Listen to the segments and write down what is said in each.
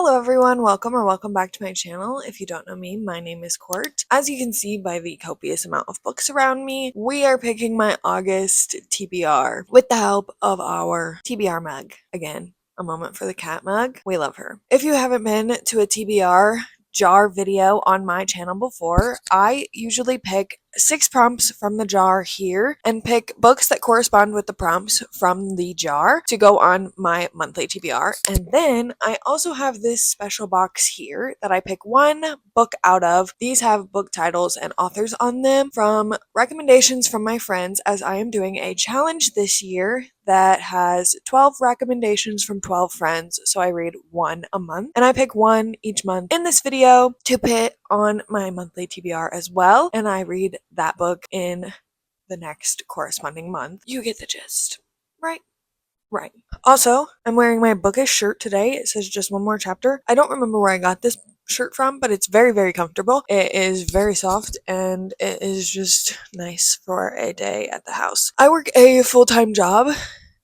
Hello everyone, welcome back to my channel. If you don't know me, my name is Court. As you can see by the copious amount of books around me, we are picking my August TBR with the help of our TBR mug. Again, a moment for the cat mug. We love her. If you haven't been to a TBR jar video on my channel before, I usually pick 6 prompts from the jar here and pick books that correspond with the prompts from the jar to go on my monthly TBR. And then I also have this special box here that I pick one book out of. These have book titles and authors on them from recommendations from my friends, as I am doing a challenge this year that has 12 recommendations from 12 friends. So I read one a month and I pick one each month in this video to put on my monthly TBR as well. And I read that book in the next corresponding month. You get the gist, right? Right. Also, I'm wearing my bookish shirt today. It says just one more chapter. I don't remember where I got this shirt from, but it's very, very comfortable. It is very soft and it is just nice for a day at the house. I work a full-time job.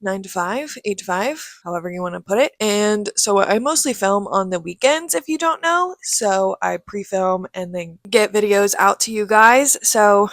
9 to 5, 8 to 5, however you want to put it. And so I mostly film on the weekends, if you don't know. So I pre-film and then get videos out to you guys. So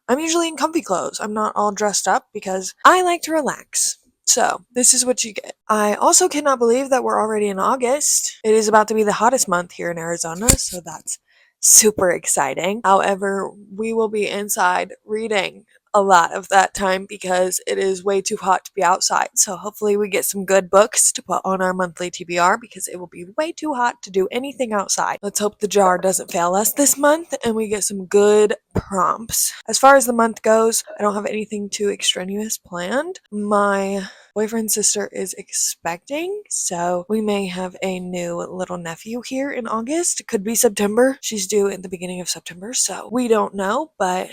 I'm usually in comfy clothes. I'm not all dressed up because I like to relax. So this is what you get. I also cannot believe that we're already in August. It is about to be the hottest month here in Arizona, so that's super exciting. However, we will be inside reading a lot of that time because it is way too hot to be outside. So hopefully we get some good books to put on our monthly TBR because it will be way too hot to do anything outside. Let's hope the jar doesn't fail us this month and we get some good prompts. As far as the month goes, I don't have anything too extraneous planned. My boyfriend's sister is expecting, so we may have a new little nephew here in August. It could be September. She's due in the beginning of September, so we don't know, but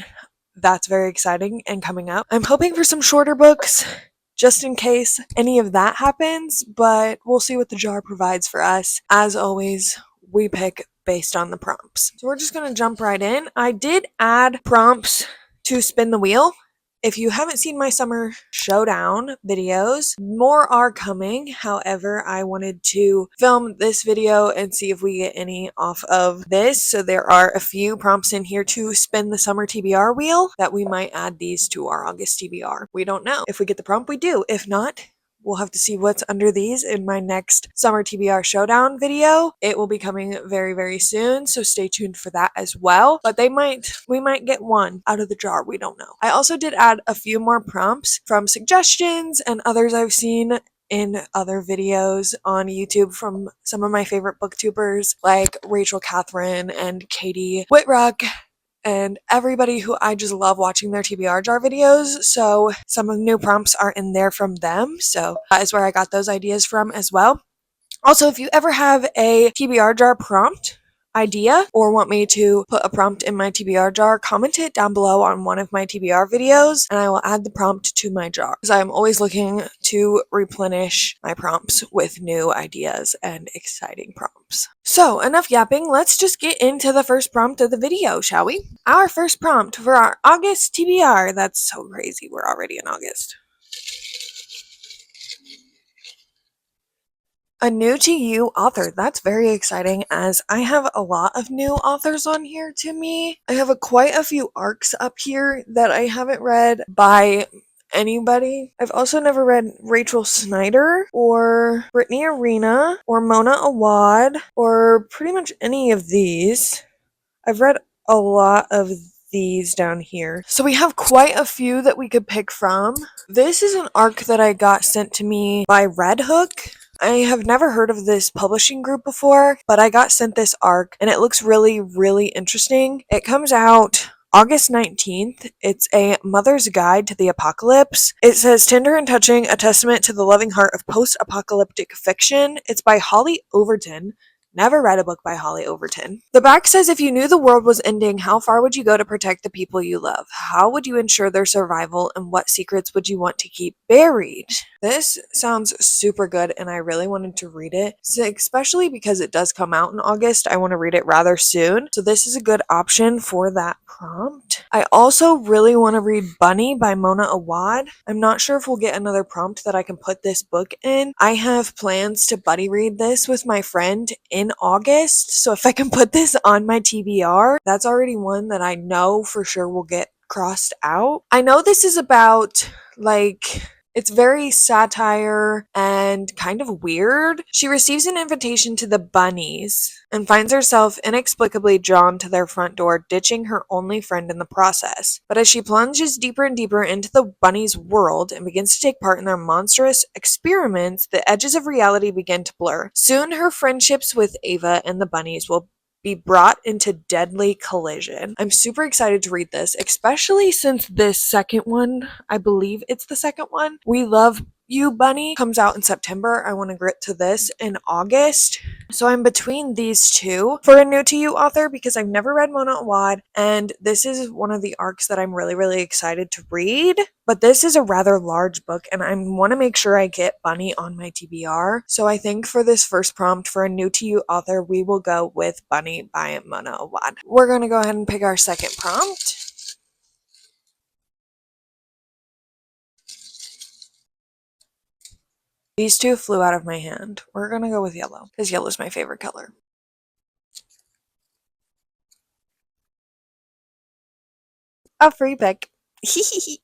that's very exciting and coming up. I'm hoping for some shorter books just in case any of that happens, but we'll see what the jar provides for us. As always, we pick based on the prompts. So we're just going to jump right in. I did add prompts to spin the wheel. If you haven't seen my summer showdown videos, more are coming. However, I wanted to film this video and see if we get any off of this. So there are a few prompts in here to spin the summer TBR wheel that we might add these to our August TBR. We don't know. If we get the prompt, we do. If not, we'll have to see what's under these in my next Summer TBR Showdown video. It will be coming very, very soon, so stay tuned for that as well. But we might get one out of the jar. We don't know. I also did add a few more prompts from suggestions and others I've seen in other videos on YouTube from some of my favorite booktubers like Rachel Catherine and Katie Whitrock, and everybody who I just love watching their TBR jar videos. So some of the new prompts are in there from them. So that is where I got those ideas from as well. Also, if you ever have a TBR jar prompt idea or want me to put a prompt in my TBR jar, comment it down below on one of my TBR videos and I will add the prompt to my jar because I'm always looking to replenish my prompts with new ideas and exciting prompts. So enough yapping, let's just get into the first prompt of the video, shall we? Our first prompt for our August TBR. That's so crazy, we're already in August. A new to you author. That's very exciting as I have a lot of new authors on here to me. I have quite a few arcs up here that I haven't read by anybody. I've also never read Rachel Snyder or Brittany Arena or Mona Awad or pretty much any of these. I've read a lot of these down here. So we have quite a few that we could pick from. This is an arc that I got sent to me by Red Hook. I have never heard of this publishing group before, but I got sent this arc and it looks really, really interesting. It comes out August 19th. It's a mother's guide to the apocalypse. It says tender and touching, a testament to the loving heart of post-apocalyptic fiction. It's by Holly Overton. Never read a book by Holly Overton. The back says, if you knew the world was ending, how far would you go to protect the people you love? How would you ensure their survival, and what secrets would you want to keep buried? This sounds super good, and I really wanted to read it, so especially because it does come out in August. I want to read it rather soon, so this is a good option for that prompt. I also really want to read Bunny by Mona Awad. I'm not sure if we'll get another prompt that I can put this book in. I have plans to buddy read this with my friend in August. So if I can put this on my TBR, that's already one that I know for sure will get crossed out. I know this is about like, it's very satire and kind of weird. She receives an invitation to the bunnies and finds herself inexplicably drawn to their front door, ditching her only friend in the process. But as she plunges deeper and deeper into the bunnies' world and begins to take part in their monstrous experiments, the edges of reality begin to blur. Soon her friendships with Ava and the bunnies will be brought into deadly collision. I'm super excited to read this, especially since this second one, I believe it's the second one, We Love You Bunny, comes out in September. I want to get to this in August. So I'm between these two for a new to you author because I've never read Mona Awad, and this is one of the arcs that I'm really, really excited to read. But this is a rather large book, and I want to make sure I get Bunny on my TBR. So I think for this first prompt for a new to you author, we will go with Bunny by Mona Awad. We're going to go ahead and pick our second prompt. These two flew out of my hand. We're going to go with yellow because yellow is my favorite color. A free pick.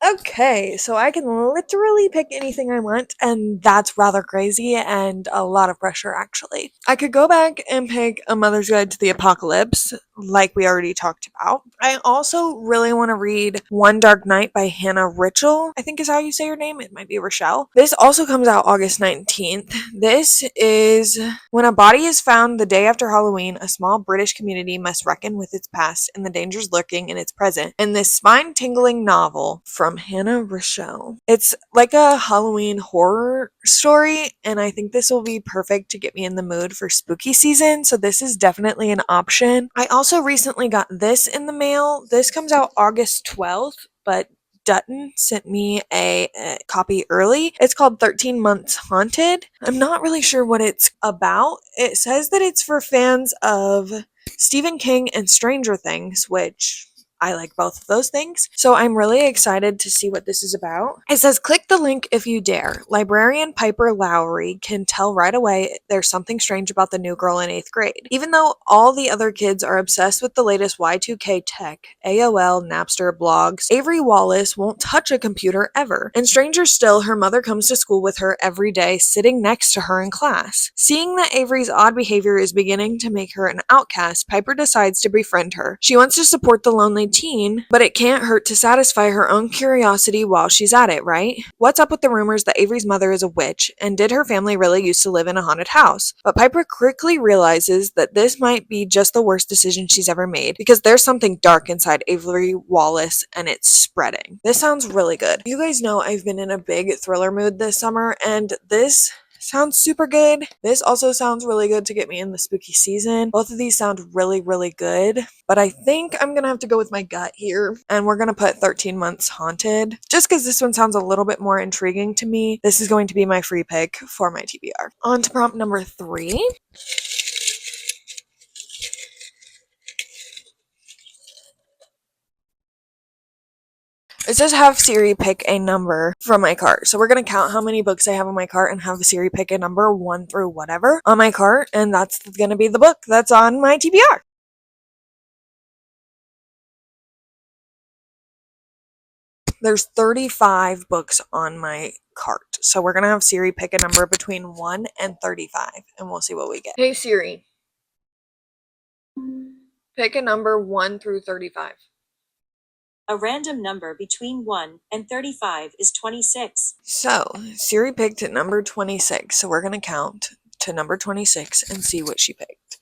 Okay, so I can literally pick anything I want, and that's rather crazy and a lot of pressure, actually. I could go back and pick A Mother's Guide to the Apocalypse, like we already talked about. I also really want to read One Dark Night by Hannah Richel, I think is how you say her name. It might be Rochelle. This also comes out August 19th. This is when a body is found the day after Halloween, a small British community must reckon with its past and the dangers lurking in its present. In this spine-tingling novel from Hannah Rochelle. It's like a Halloween horror story, and I think this will be perfect to get me in the mood for spooky season, so this is definitely an option. I also recently got this in the mail. This comes out August 12th, but Dutton sent me a copy early. It's called 13 Months Haunted. I'm not really sure what it's about. It says that it's for fans of Stephen King and Stranger Things, which I like both of those things. So I'm really excited to see what this is about. It says, click the link if you dare. Librarian Piper Lowry can tell right away there's something strange about the new girl in 8th grade. Even though all the other kids are obsessed with the latest Y2K tech, AOL, Napster, blogs, Avery Wallace won't touch a computer ever. And stranger still, her mother comes to school with her every day, sitting next to her in class. Seeing that Avery's odd behavior is beginning to make her an outcast, Piper decides to befriend her. She wants to support the lonely teen, but it can't hurt to satisfy her own curiosity while she's at it, right? What's up with the rumors that Avery's mother is a witch, and did her family really used to live in a haunted house? But Piper quickly realizes that this might be just the worst decision she's ever made, because there's something dark inside Avery Wallace, and it's spreading. This sounds really good. You guys know I've been in a big thriller mood this summer, and this sounds super good. This also sounds really good to get me in the spooky season. Both of these sound really, really good, but I think I'm gonna have to go with my gut here, and we're gonna put 13 Months Haunted, just because this one sounds a little bit more intriguing to me. This is going to be my free pick for my TBR. On to prompt number 3. It says have Siri pick a number from my cart. So we're going to count how many books I have on my cart and have Siri pick a number 1 through whatever on my cart. And that's going to be the book that's on my TBR. There's 35 books on my cart. So we're going to have Siri pick a number between 1 and 35. And we'll see what we get. Hey Siri, pick a number 1 through 35. A random number between 1 and 35 is 26. So, Siri picked number 26, so we're going to count to number 26 and see what she picked.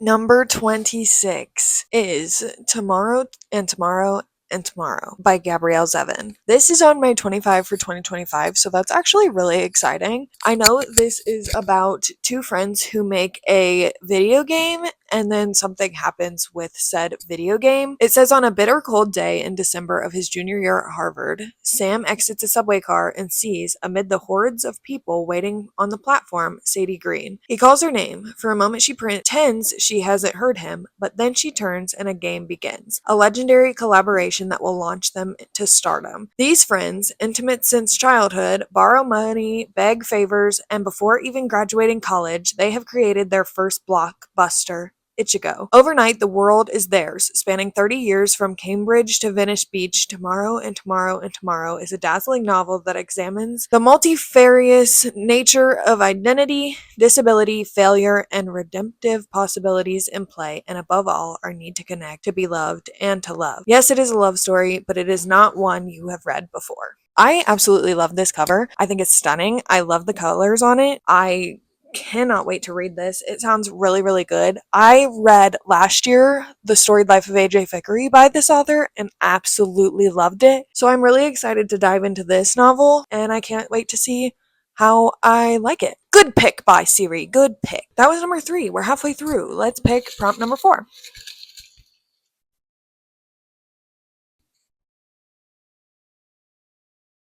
Number 26 is Tomorrow and Tomorrow and Tomorrow by Gabrielle Zevin. This is on my 25 for 2025, so that's actually really exciting. I know this is about two friends who make a video game, and then something happens with said video game. It says on a bitter cold day in December of his junior year at Harvard, Sam exits a subway car and sees, amid the hordes of people waiting on the platform, Sadie Green. He calls her name. For a moment she pretends she hasn't heard him, but then she turns and a game begins. A legendary collaboration that will launch them to stardom. These friends, intimate since childhood, borrow money, beg favors, and before even graduating college, they have created their first blockbuster, Ichigo. Overnight, the world is theirs, spanning 30 years from Cambridge to Venice Beach. Tomorrow and Tomorrow and Tomorrow is a dazzling novel that examines the multifarious nature of identity, disability, failure, and redemptive possibilities in play, and above all, our need to connect, to be loved, and to love. Yes, it is a love story, but it is not one you have read before. I absolutely love this cover. I think it's stunning. I love the colors on it. I cannot wait to read this. It sounds really, really good. I read last year The Storied Life of A.J. Vickery by this author and absolutely loved it. So I'm really excited to dive into this novel, and I can't wait to see how I like it. Good pick by Siri. Good pick. That was number 3. We're halfway through. Let's pick prompt number 4.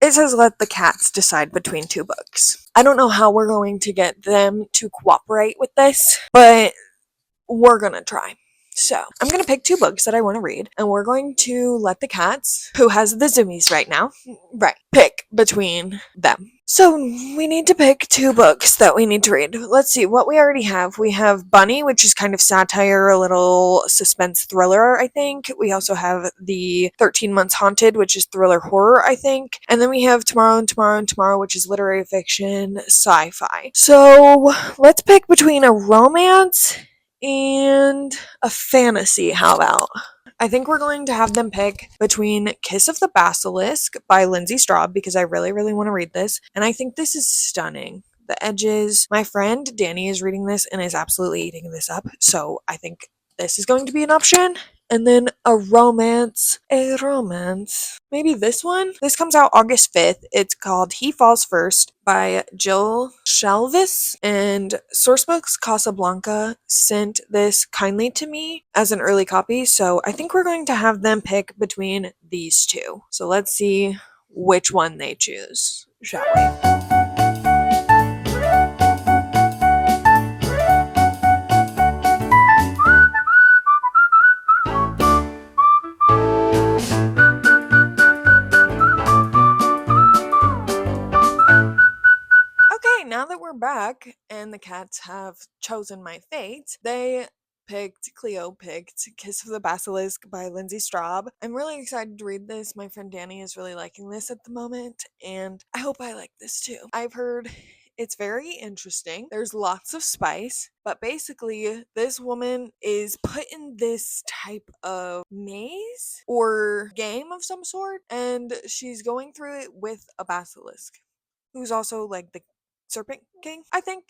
It says let the cats decide between 2 books. I don't know how we're going to get them to cooperate with this, but we're gonna try. So I'm gonna pick 2 books that I want to read, and we're going to let the cats, who has the zoomies right now, right, pick between them. So we need to pick 2 books that we need to read. Let's see what we already have. We have Bunny, which is kind of satire, a little suspense thriller, I think. We also have the 13 Months Haunted, which is thriller horror, I think. And then we have Tomorrow and Tomorrow and Tomorrow, which is literary fiction, sci-fi. So let's pick between a romance and a fantasy. How about? I think we're going to have them pick between Kiss of the Basilisk by Lindsay Straub, because I really, really want to read this, and I think this is stunning. The edges. My friend Danny is reading this and is absolutely eating this up, so I think this is going to be an option. And then a romance. Maybe this one? This comes out August 5th. It's called He Falls First by Jill Shelvis. And Sourcebooks Casablanca sent this kindly to me as an early copy. So I think we're going to have them pick between these 2. So let's see which one they choose, shall we? Now that we're back and the cats have chosen my fate, Cleo picked Kiss of the Basilisk by Lindsay Straub. I'm really excited to read this. My friend Danny is really liking this at the moment, and I hope I like this too. I've heard it's very interesting. There's lots of spice, but basically this woman is put in this type of maze or game of some sort, and she's going through it with a basilisk, who's also like the Serpent King, I think.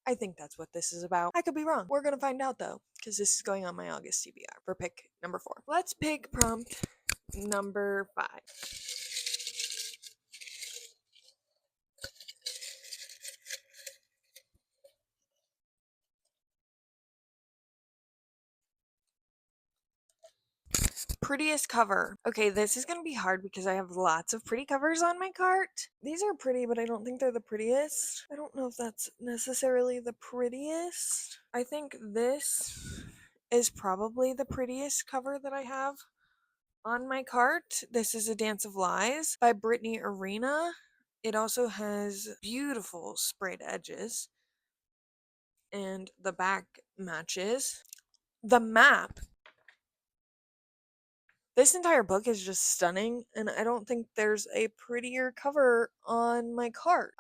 I think that's what this is about. I could be wrong. We're gonna find out though, because this is going on my August TBR for pick number 4. Let's pick prompt number 5. Prettiest cover. Okay, this is gonna be hard because I have lots of pretty covers on my cart. These are pretty, but I don't think they're the prettiest. I don't know if that's necessarily the prettiest. I think this is probably the prettiest cover that I have on my cart. This is A Dance of Lies by Brittany Arena. It also has beautiful sprayed edges, and the back matches. The map. This entire book is just stunning, and I don't think there's a prettier cover on my cart.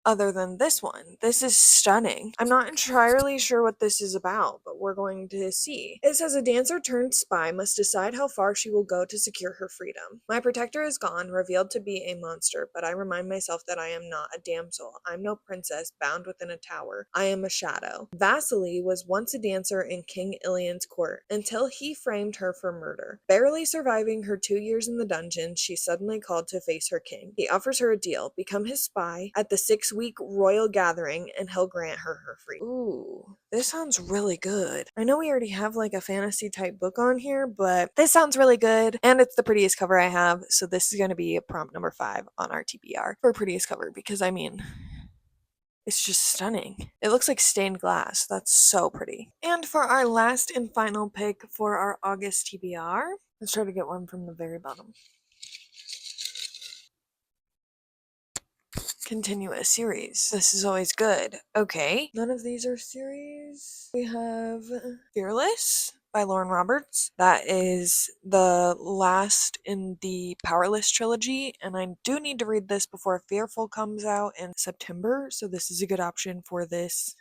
Other than this one. This is stunning. I'm not entirely sure what this is about, but we're going to see. It says a dancer turned spy must decide how far she will go to secure her freedom. My protector is gone, revealed to be a monster, but I remind myself that I am not a damsel. I'm no princess bound within a tower. I am a shadow. Vasily was once a dancer in King Ilian's court, until he framed her for murder. Barely surviving her 2 years in the dungeon, she's suddenly called to face her king. He offers her a deal, become his spy at the 6 next week royal gathering and he'll grant her free. Ooh, this sounds really good. I know we already have like a fantasy type book on here, but this sounds really good and it's the prettiest cover I have. So this is going to be prompt number 5 on our TBR for prettiest cover because I mean, it's just stunning. It looks like stained glass. That's so pretty. And for our last and final pick for our August TBR, let's try to get one from the very bottom. Continue a series. This is always good. Okay, none of these are series. We have Fearless by Lauren Roberts. That is the last in the Powerless trilogy, and I do need to read this before Fearful comes out in September, so this is a good option for this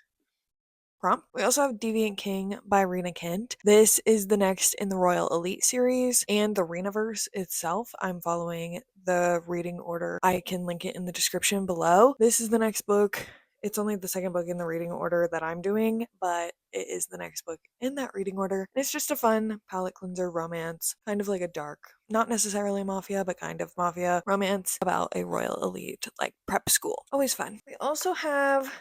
prompt. We also have Deviant King by Rena Kent. This is the next in the Royal Elite series and the Renaverse itself. I'm following the reading order. I can link it in the description below. This is the next book. It's only the second book in the reading order that I'm doing, but it is the next book in that reading order. It's just a fun palate cleanser romance, kind of like a dark, not necessarily mafia, but kind of mafia romance about a royal elite, like prep school. Always fun. We also have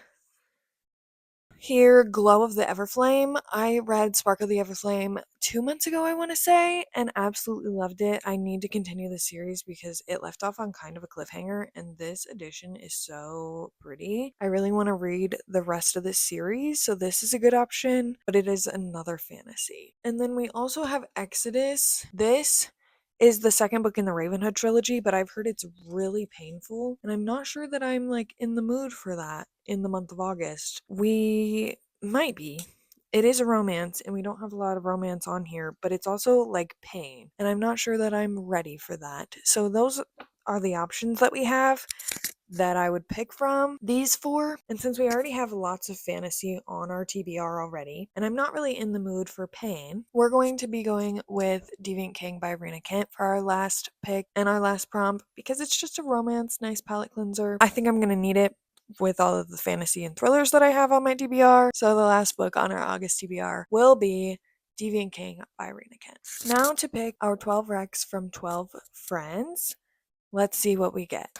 here, Glow of the Everflame. I read Spark of the Everflame 2 months ago, I want to say, and absolutely loved it. I need to continue the series because it left off on kind of a cliffhanger, and this edition is so pretty. I really want to read the rest of this series, so this is a good option, but it is another fantasy. And then we also have Exodus. This is the second book in the Ravenhood trilogy, but I've heard it's really painful, and I'm not sure that I'm like in the mood for that in the month of August. We might be. It is a romance, and we don't have a lot of romance on here, but it's also like pain, and I'm not sure that I'm ready for that. So those are the options that we have that I would pick from these 4. And since we already have lots of fantasy on our TBR already, and I'm not really in the mood for pain, we're going to be going with Deviant King by Rena Kent for our last pick and our last prompt because it's just a romance, nice palette cleanser. I think I'm going to need it with all of the fantasy and thrillers that I have on my TBR. So the last book on our August TBR will be Deviant King by Rena Kent. Now to pick our 12 recs from 12 friends. Let's see what we get.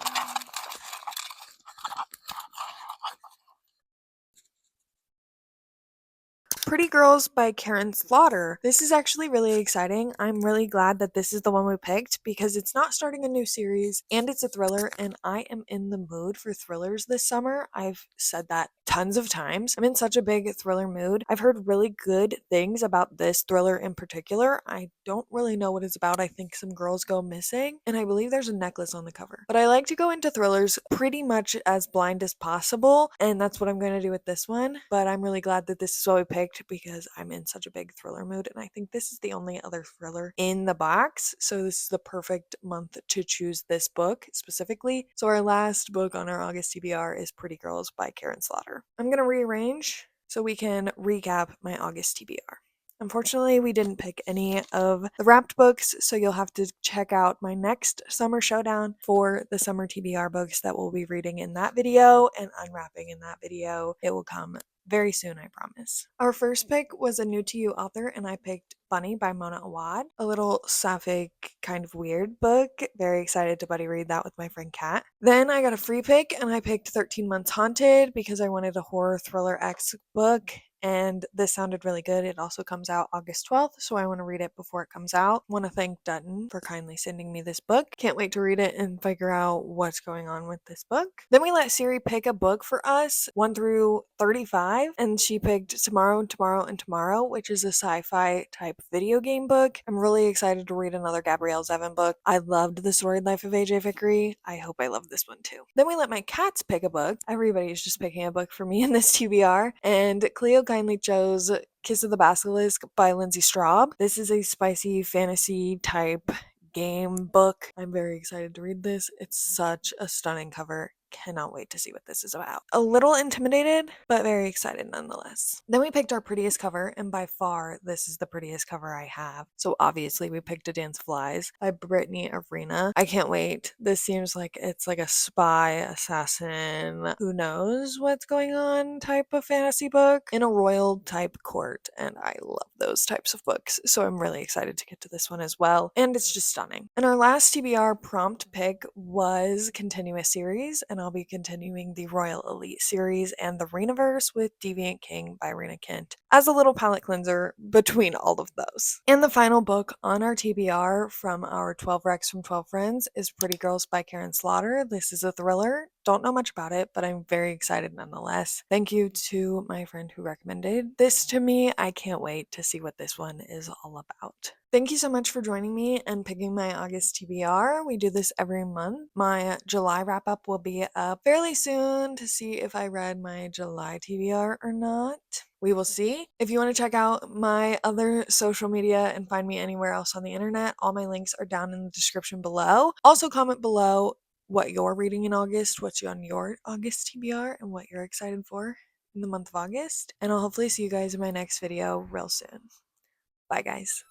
Pretty Girls by Karen Slaughter. This is actually really exciting. I'm really glad that this is the one we picked because it's not starting a new series and it's a thriller, and I am in the mood for thrillers this summer. I've said that tons of times. I'm in such a big thriller mood. I've heard really good things about this thriller in particular. I don't really know what it's about. I think some girls go missing, and I believe there's a necklace on the cover. But I like to go into thrillers pretty much as blind as possible, and that's what I'm going to do with this one. But I'm really glad that this is what we picked because I'm in such a big thriller mood, and I think this is the only other thriller in the box, so this is the perfect month to choose this book specifically. So our last book on our August TBR is Pretty Girls by Karen Slaughter. I'm going to rearrange so we can recap my August TBR. Unfortunately, we didn't pick any of the wrapped books, so you'll have to check out my next summer showdown for the summer TBR books that we'll be reading in that video and unwrapping in that video. It will come very soon, I promise. Our first pick was a new to you author, and I picked Bunny by Mona Awad, a little sapphic, kind of weird book. Very excited to buddy read that with my friend Kat. Then I got a free pick, and I picked 13 Months Haunted because I wanted a horror thriller X book, and this sounded really good. It also comes out August 12th, so I want to read it before it comes out. Want to thank Dutton for kindly sending me this book. Can't wait to read it and figure out what's going on with this book. Then we let Siri pick a book for us, 1 through 35, and she picked Tomorrow, Tomorrow, and Tomorrow, which is a sci-fi type video game book. I'm really excited to read another Gabrielle Zevin book. I loved The Storied Life of AJ Vickery. I hope I love this one too. Then we let my cats pick a book. Everybody's just picking a book for me in this TBR, and Cleo kindly chose Kiss of the Basilisk by Lindsay Straub. This is a spicy fantasy type game book. I'm very excited to read this. It's such a stunning cover. Cannot wait to see what this is about. A little intimidated, but very excited nonetheless. Then we picked our prettiest cover, and by far, this is the prettiest cover I have. So obviously, we picked A Dance of Flies by Brittany Arena. I can't wait. This seems like it's like a spy, assassin, who knows what's going on type of fantasy book in a royal type court, and I love those types of books. So I'm really excited to get to this one as well, and it's just stunning. And our last TBR prompt pick was Continuous Series, and and I'll be continuing the Royal Elite series and the Renaverse with Deviant King by Rena Kent as a little palate cleanser between all of those. And the final book on our TBR from our 12 Recs from 12 Friends is Pretty Girls by Karen Slaughter. This is a thriller. Don't know much about it, but I'm very excited nonetheless. Thank you to my friend who recommended this to me. I can't wait to see what this one is all about. Thank you so much for joining me and picking my August TBR. We do this every month. My July wrap up will be up fairly soon to see if I read my July TBR or not. We will see. If you want to check out my other social media and find me anywhere else on the internet, all my links are down in the description below. Also, comment below what you're reading in August, what's on your August TBR, and what you're excited for in the month of August. And I'll hopefully see you guys in my next video real soon. Bye, guys.